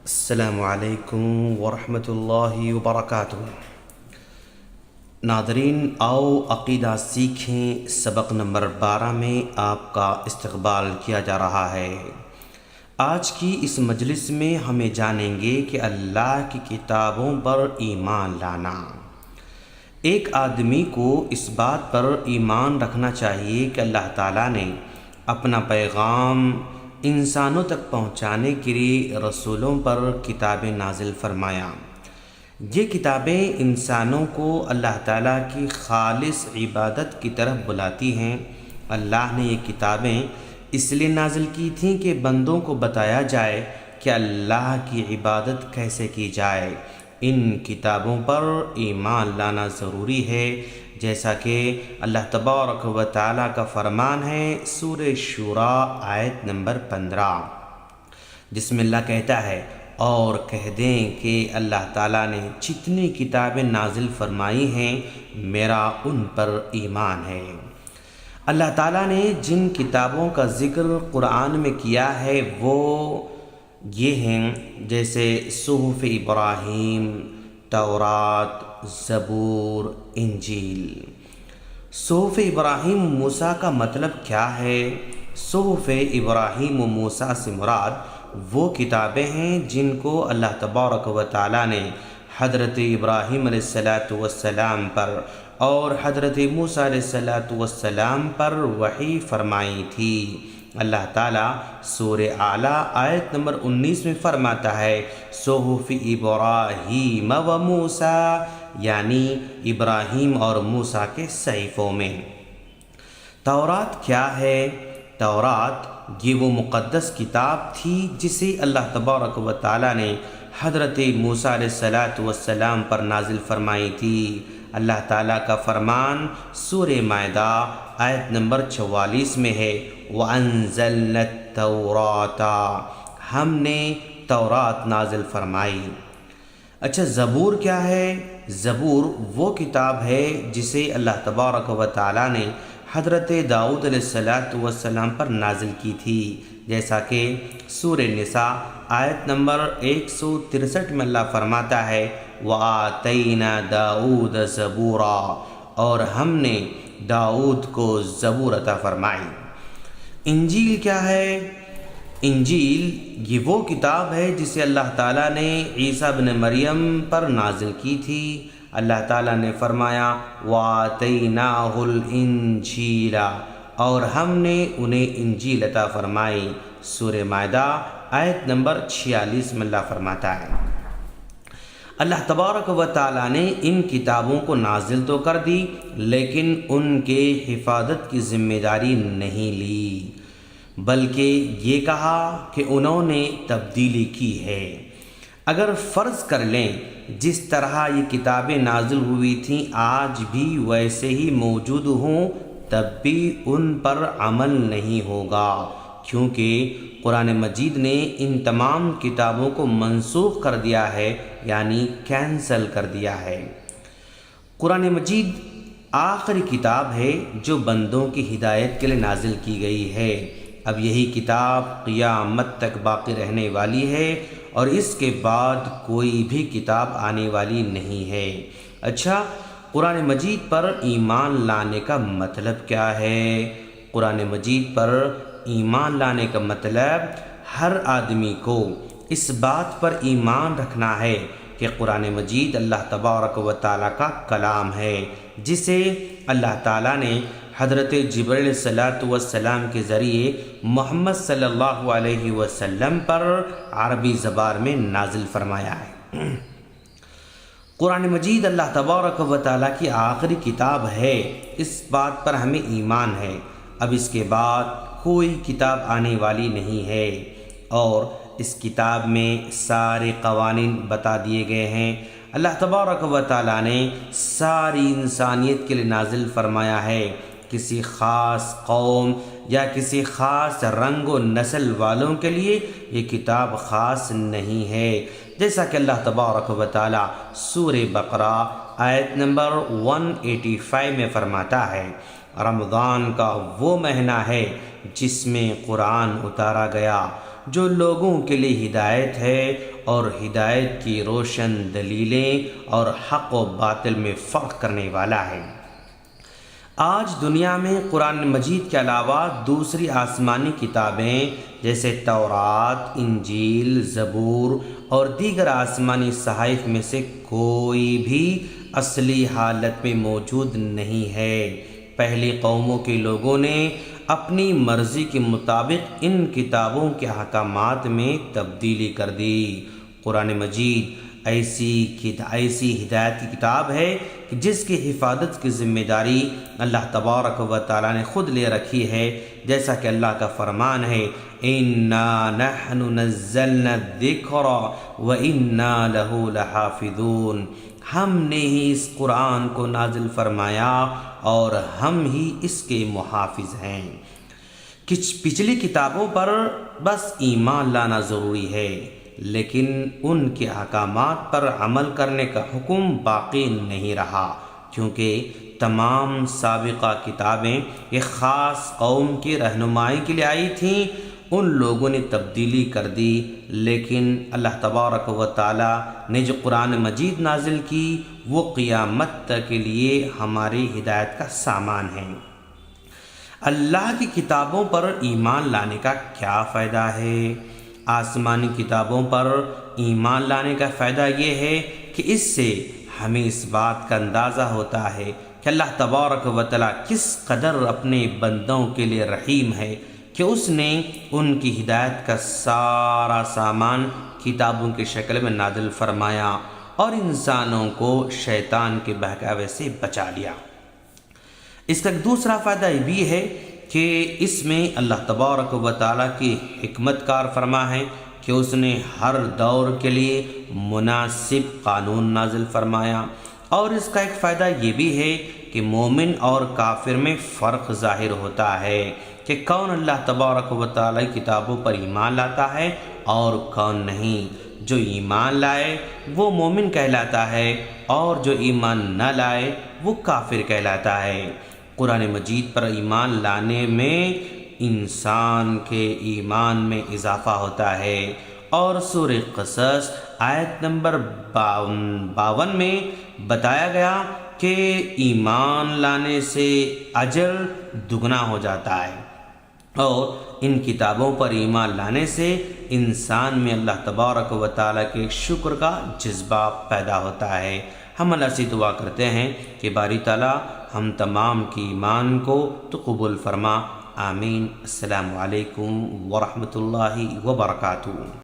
السلام علیکم ورحمۃ اللہ وبرکاتہ۔ ناظرین، آؤ عقیدہ سیکھیں سبق نمبر 12 میں آپ کا استقبال کیا جا رہا ہے۔ آج کی اس مجلس میں ہمیں جانیں گے کہ اللہ کی کتابوں پر ایمان لانا۔ ایک آدمی کو اس بات پر ایمان رکھنا چاہیے کہ اللہ تعالیٰ نے اپنا پیغام انسانوں تک پہنچانے کے لیے رسولوں پر کتابیں نازل فرمایا۔ یہ کتابیں انسانوں کو اللہ تعالیٰ کی خالص عبادت کی طرف بلاتی ہیں۔ اللہ نے یہ کتابیں اس لیے نازل کی تھیں کہ بندوں کو بتایا جائے کہ اللہ کی عبادت کیسے کی جائے۔ ان کتابوں پر ایمان لانا ضروری ہے، جیسا کہ اللہ تبارک و تعالیٰ کا فرمان ہے سورہ شورى آیت نمبر 15، جس میں اللہ کہتا ہے اور کہہ دیں کہ اللہ تعالیٰ نے جتنی کتابیں نازل فرمائی ہیں میرا ان پر ایمان ہے۔ اللہ تعالیٰ نے جن کتابوں کا ذکر قرآن میں کیا ہے وہ یہ ہیں، جیسے صحف ابراہیم، تورات، زبور، انجیل۔ صحف ابراہیم و موسیٰ کا مطلب کیا ہے؟ صحف ابراہیم و موسیٰ سے مراد وہ کتابیں ہیں جن کو اللہ تبارک و تعالیٰ نے حضرت ابراہیم علیہ السلام پر اور حضرت موسیٰ علیہ السلام پر وحی فرمائی تھی۔ اللہ تعالیٰ سورہ اعلیٰ آیت نمبر 19 میں فرماتا ہے صحف ابراہیم و موسیٰ، یعنی ابراہیم اور موسیٰ کے صحیفوں میں۔ تورات کیا ہے؟ تورات یہ وہ مقدس کتاب تھی جسے اللہ تبارک و تعالیٰ نے حضرت موسیٰ علیہ السلام پر نازل فرمائی تھی۔ اللہ تعالیٰ کا فرمان سورہ مائدہ آیت نمبر 44 میں ہے وَأَنزَلْنَا التَّوْرَاةَ، ہم نے تورات نازل فرمائی۔ اچھا، زبور کیا ہے؟ زبور وہ کتاب ہے جسے اللہ تبارک و تعالیٰ نے حضرت داؤد علیہ السلام پر نازل کی تھی، جیسا کہ سورہ نساء آیت نمبر 163 میں اللہ فرماتا ہے وَآتَيْنَا دَاؤُودَ زَبُورًا، اور ہم نے داؤد کو زبور عطا فرمائی۔ انجیل کیا ہے؟ انجیل یہ وہ کتاب ہے جسے اللہ تعالیٰ نے عیسیٰ ابن مریم پر نازل کی تھی۔ اللہ تعالیٰ نے فرمایا وَآتَيْنَاهُ الْإِنْجِيلَ، اور ہم نے انہیں انجیل عطا فرمائی۔ سورہ مائدہ آیت نمبر 46 میں اللہ فرماتا ہے۔ اللہ تبارک و تعالیٰ نے ان کتابوں کو نازل تو کر دی لیکن ان کے حفاظت کی ذمہ داری نہیں لی، بلکہ یہ کہا کہ انہوں نے تبدیلی کی ہے۔ اگر فرض کر لیں جس طرح یہ کتابیں نازل ہوئی تھیں آج بھی ویسے ہی موجود ہوں تب بھی ان پر عمل نہیں ہوگا، کیونکہ قرآن مجید نے ان تمام کتابوں کو منسوخ کر دیا ہے، یعنی کینسل کر دیا ہے۔ قرآن مجید آخری کتاب ہے جو بندوں کی ہدایت کے لیے نازل کی گئی ہے۔ اب یہی کتاب قیامت تک باقی رہنے والی ہے اور اس کے بعد کوئی بھی کتاب آنے والی نہیں ہے۔ اچھا، قرآن مجید پر ایمان لانے کا مطلب کیا ہے؟ قرآن مجید پر ایمان لانے کا مطلب ہر آدمی کو اس بات پر ایمان رکھنا ہے کہ قرآن مجید اللہ تبارک و تعالیٰ کا کلام ہے، جسے اللہ تعالیٰ نے حضرت جبرائیل علیہ السلام کے ذریعے محمد صلی اللہ علیہ وسلم پر عربی زبان میں نازل فرمایا ہے۔ قرآن مجید اللہ تبارک و تعالیٰ کی آخری کتاب ہے، اس بات پر ہمیں ایمان ہے۔ اب اس کے بعد کوئی کتاب آنے والی نہیں ہے اور اس کتاب میں سارے قوانین بتا دیے گئے ہیں۔ اللہ تبارک و تعالیٰ نے ساری انسانیت کے لیے نازل فرمایا ہے، کسی خاص قوم یا کسی خاص رنگ و نسل والوں کے لیے یہ کتاب خاص نہیں ہے، جیسا کہ اللہ تبارک و تعالیٰ سورہ بقرہ آیت نمبر 185 میں فرماتا ہے رمضان کا وہ مہینہ ہے جس میں قرآن اتارا گیا جو لوگوں کے لیے ہدایت ہے اور ہدایت کی روشن دلیلیں اور حق و باطل میں فرق کرنے والا ہے۔ آج دنیا میں قرآن مجید کے علاوہ دوسری آسمانی کتابیں جیسے تورات، انجیل، زبور اور دیگر آسمانی صحائف میں سے کوئی بھی اصلی حالت میں موجود نہیں ہے۔ پہلی قوموں کے لوگوں نے اپنی مرضی کے مطابق ان کتابوں کے احکامات میں تبدیلی کر دی۔ قرآن مجید ایسی ہدایت کی کتاب ہے کہ جس کی حفاظت کی ذمہ داری اللہ تبارک و تعالیٰ نے خود لے رکھی ہے، جیسا کہ اللہ کا فرمان ہے اِنَّا نَحْنُ نَزَّلْنَا الذِّكْرَ وَإِنَّا لَهُ لَحَافِظُونَ، ہم نے ہی اس قرآن کو نازل فرمایا اور ہم ہی اس کے محافظ ہیں۔ پچھلی کتابوں پر بس ایمان لانا ضروری ہے، لیکن ان کے احکامات پر عمل کرنے کا حکم باقی نہیں رہا، کیونکہ تمام سابقہ کتابیں ایک خاص قوم کی رہنمائی کے لیے آئی تھیں۔ ان لوگوں نے تبدیلی کر دی، لیکن اللہ تبارک و تعالیٰ نے جو قرآن مجید نازل کی وہ قیامت تک کے لیے ہماری ہدایت کا سامان ہے۔ اللہ کی کتابوں پر ایمان لانے کا کیا فائدہ ہے؟ آسمانی کتابوں پر ایمان لانے کا فائدہ یہ ہے کہ اس سے ہمیں اس بات کا اندازہ ہوتا ہے کہ اللہ تبارک و تعالیٰ کس قدر اپنے بندوں کے لیے رحیم ہے کہ اس نے ان کی ہدایت کا سارا سامان کتابوں کی شکل میں نازل فرمایا اور انسانوں کو شیطان کے بہکاوے سے بچا لیا۔ اس کا ایک دوسرا فائدہ یہ بھی ہے کہ اس میں اللہ تبارک و تعالیٰ کی حکمت کار فرما ہے کہ اس نے ہر دور کے لیے مناسب قانون نازل فرمایا، اور اس کا ایک فائدہ یہ بھی ہے کہ مومن اور کافر میں فرق ظاہر ہوتا ہے کہ کون اللہ تبارک و تعالیٰ کی کتابوں پر ایمان لاتا ہے اور کون نہیں۔ جو ایمان لائے وہ مومن کہلاتا ہے اور جو ایمان نہ لائے وہ کافر کہلاتا ہے۔ قرآن مجید پر ایمان لانے میں انسان کے ایمان میں اضافہ ہوتا ہے، اور سورہ قصص آیت نمبر 52 میں بتایا گیا کہ ایمان لانے سے اجر دگنا ہو جاتا ہے، اور ان کتابوں پر ایمان لانے سے انسان میں اللہ تبارک و تعالیٰ کے شکر کا جذبہ پیدا ہوتا ہے۔ ہم اللہ سے دعا کرتے ہیں کہ باری تعالیٰ ہم تمام کی ایمان کو تو قبول فرما، آمین۔ السلام علیکم ورحمۃ اللہ وبرکاتہ۔